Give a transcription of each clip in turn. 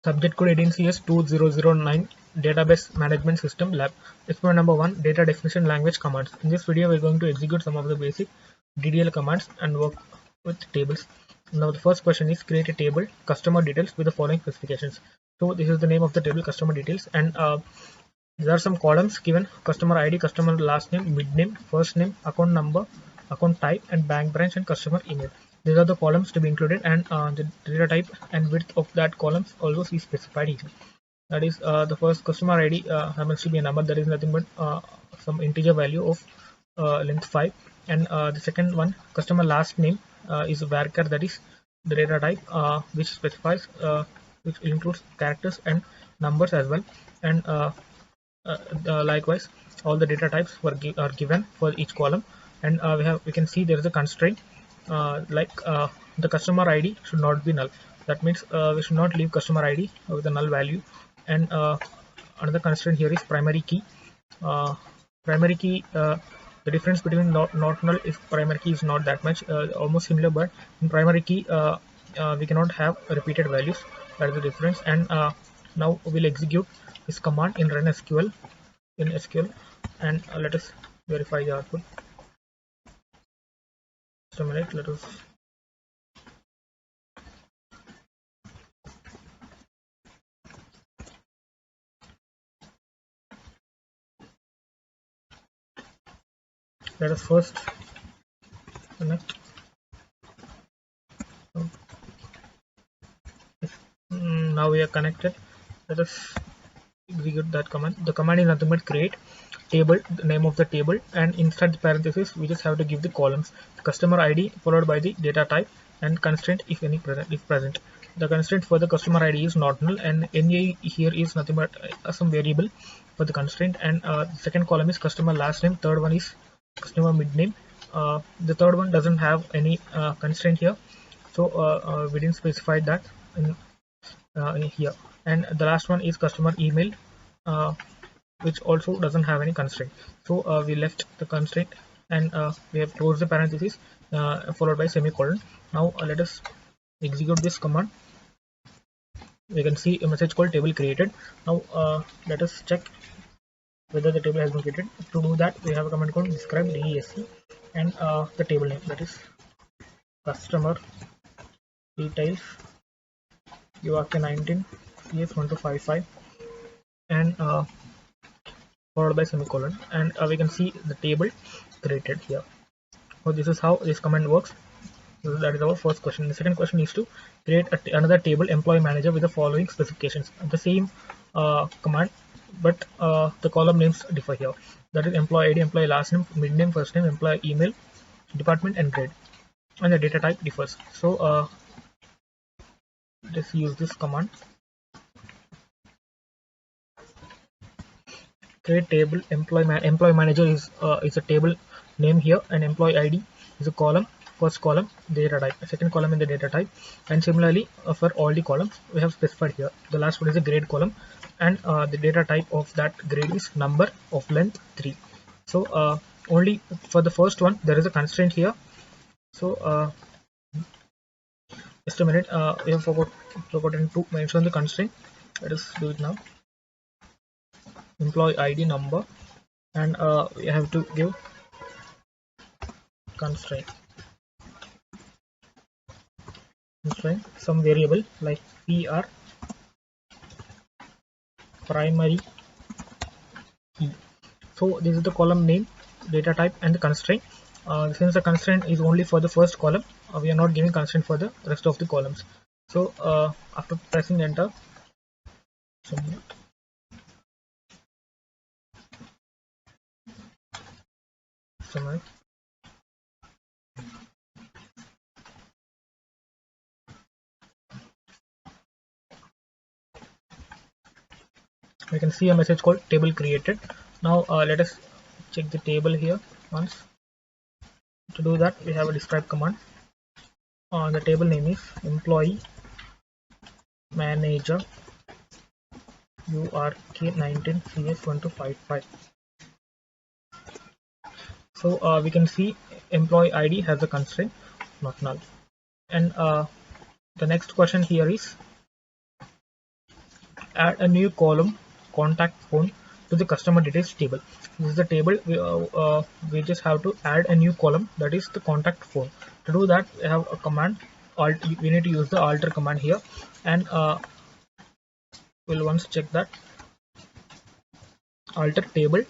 Subject code 18CS2009 Database Management System Lab. Experiment number 1, Data Definition Language Commands. In this video, we're going to execute some of the basic DDL commands and work with tables. Now, the first question is create a table, customer details with the following specifications. So, this is the name of the table, customer details, and there are some columns given: customer ID, customer last name, mid name, first name, account number, account type, and bank branch, and customer email. These are the columns to be included, and the data type and width of that columns also is specified here. That is, the first customer ID happens to be a number that is nothing but some integer value of length 5, and the second one, customer last name, is a varchar, that is the data type which specifies which includes characters and numbers as well, and likewise all the data types are given for each column, and we can see there is a constraint the customer ID should not be null. That means we should not leave customer ID with a null value, and another constraint here is primary key. Primary key, the difference between not null if primary key is not that much, almost similar, but in primary key we cannot have repeated values. That is the difference. And now we'll execute this command in run SQL in SQL, and let us verify the output. Just a minute, let us first connect. Now we are connected. Let us execute that command. The command is nothing but create table, the name of the table, and inside the parenthesis we just have to give the columns, the customer ID followed by the data type, and constraint if any present. The constraint for the customer ID is not null, and NA here is nothing but some variable for the constraint. And the second column is customer last name, third one is customer mid name. The third one doesn't have any constraint here, so we didn't specify that in here. And the last one is customer email, which also doesn't have any constraint, so we left the constraint, and we have closed the parenthesis followed by semicolon. Now let us execute this command. We can see a message called table created. Now let us check whether the table has been created. To do that, we have a command called describe DESC, and the table name, that is customer details URK19 CS1255, and followed by semicolon, and we can see the table created here. So this is how this command works. So that is our first question. The second question is to create another table, employee manager, with the following specifications. The same command, but the column names differ here. That is employee ID, employee last name, mid name, first name, employee email, department, and grade, and the data type differs. So let's use this command. Create table, employee manager is a table name here, and employee ID is a column, first column data type, second column in the data type, and similarly for all the columns we have specified here. The last one is a grade column, and the data type of that grade is number of length 3. So only for the first one there is a constraint here. So just a minute, we have forgotten to mention the constraint. Let us do it now. Employee ID number, and we have to give constraint some variable like PR primary key. So this is the column name, data type, and the constraint. Since the constraint is only for the first column, we are not giving constraint for the rest of the columns. So after pressing enter, we can see a message called table created. Now let us check the table here once. To do that, we have a describe command. The table name is employee manager URK19 CS1255. So we can see employee ID has a constraint, not null. And the next question here is add a new column contact phone to the customer details table. This is the table. We just have to add a new column, that is the contact phone. To do that, we have a command alt. We need to use the alter command here, and we'll once check that alter table.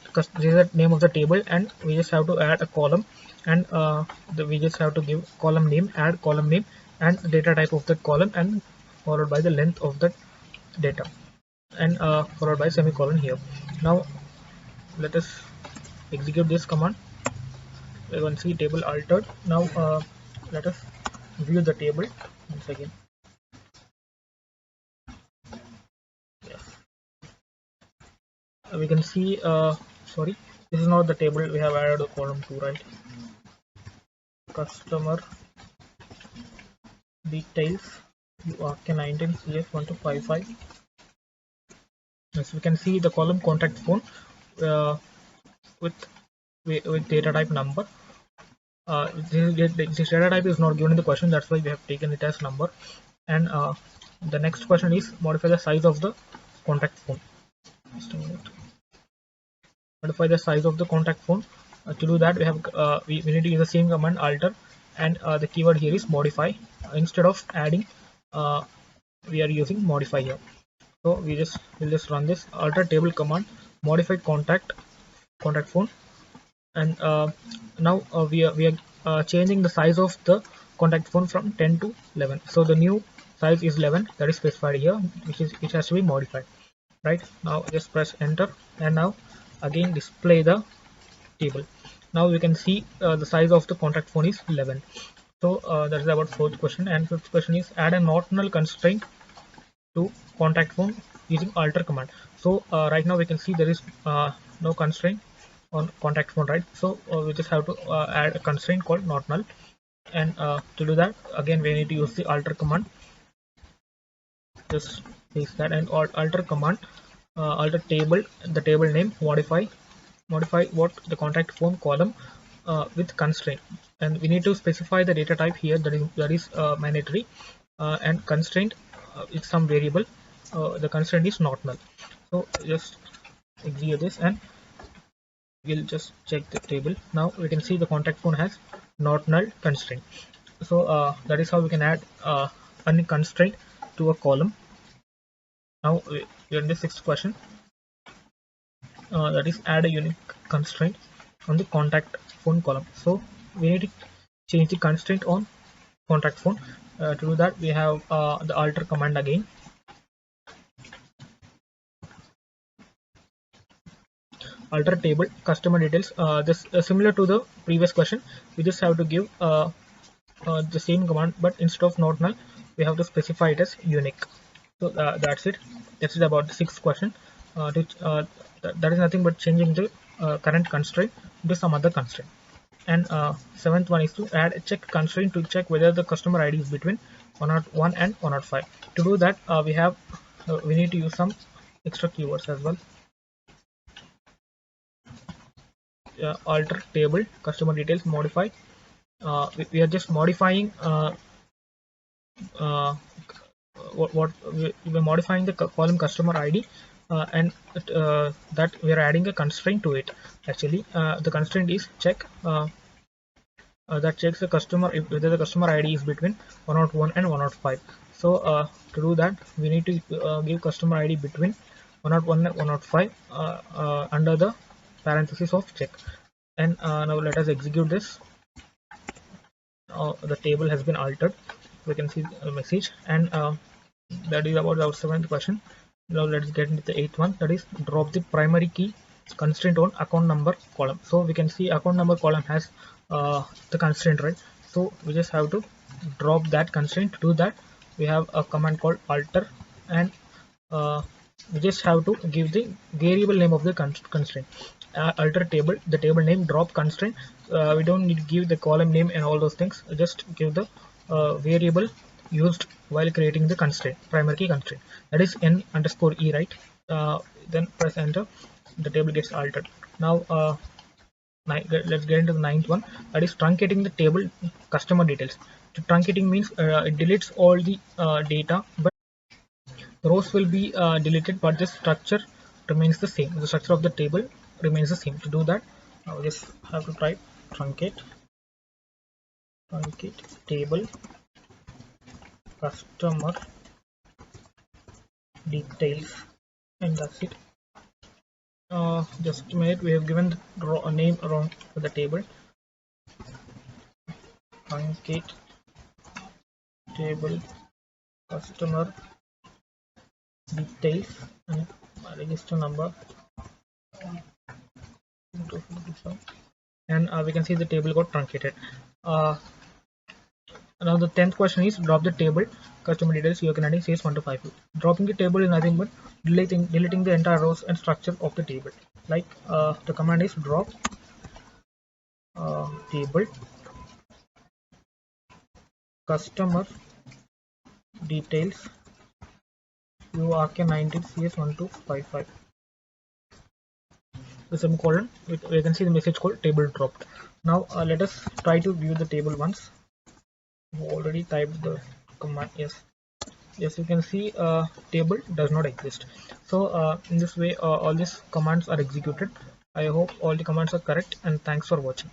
Because this is the name of the table, and we just have to add a column, and we just have to give column name, add column name, and data type of that column, and followed by the length of the data, and followed by semicolon here. Now let us execute this command. We can see table altered. Now let us view the table once again. Yes, we can see sorry, this is not the table. We have added a column 2, right? Customer details UK19 CS1255. Yes, we can see the column contact phone uh, with data type number. This data type is not given in the question, that's why we have taken it as number. And the next question is modify the size of the contact phone. Just a minute. Modify the size of the contact phone. To do that, we have we need to use the same command alter, and the keyword here is modify. Instead of adding, we are using modify here. So we'll just run this alter table command, modify contact phone, and now we are changing the size of the contact phone from 10 to 11. So the new size is 11, that is specified here, which has to be modified. Right, now just press enter, and now again display the table. Now you can see the size of the contact phone is 11. So that is about fourth question. And fifth question is add a not null constraint to contact phone using alter command. So right now we can see there is no constraint on contact phone, right? So we just have to add a constraint called not null, and to do that, again we need to use the alter command. Just paste that, and alter command, alter table, the table name, modify what the contact phone column with constraint, and we need to specify the data type here, that is mandatory, and constraint is some variable. The constraint is not null. So just execute this, and we'll just check the table. Now we can see the contact phone has not null constraint. So that is how we can add a constraint to a column. Now we are in the sixth question, that is add a unique constraint on the contact phone column. So we need to change the constraint on contact phone. To do that, we have the alter command again. Alter table customer details. This similar to the previous question. We just have to give the same command, but instead of not null, we have to specify it as unique. So that's it. That's it about the sixth question. That is nothing but changing the current constraint to some other constraint. And seventh one is to add a check constraint to check whether the customer ID is between 101 and 105. To do that, we need to use some extra keywords as well. Alter table customer details, modify. We are just modifying what we're modifying the column customer ID, and that we are adding a constraint to it. Actually, the constraint is check, that checks the customer whether the customer ID is between 101 and 105. So to do that, we need to give customer ID between 101 and 105 under the parenthesis of check. And now let us execute this. The table has been altered. We can see the message, and that is about our seventh question. Now let's get into the eighth one, that is drop the primary key constraint on account number column. So we can see account number column has the constraint, right? So we just have to drop that constraint. To do that, we have a command called alter, and we just have to give the variable name of the constraint. Alter table, the table name, drop constraint. We don't need to give the column name and all those things. Just give the variable used while creating the constraint, primary key constraint, that is n_e, right? Then press enter. The table gets altered. Now let's get into the ninth one, that is truncating the table customer details. Truncating means it deletes all the data, but Rows will be deleted, but the structure remains the same. The structure of the table remains the same. To do that, now just have to type truncate table customer details, and that's it. Just a minute, we have given the name wrong for the table. Truncate table customer details and register number 257, and we can see the table got truncated. Now the 10th question is drop the table customer details you can add says 1 to 5. Dropping the table is nothing but deleting the entire rows and structure of the table. Like the command is drop table customer details URK19 CS1 to 55. The semicolon, we can see the message called table dropped. Now let us try to view the table once. We already typed the command. Yes, you can see table does not exist. So in this way all these commands are executed. I hope all the commands are correct, and thanks for watching.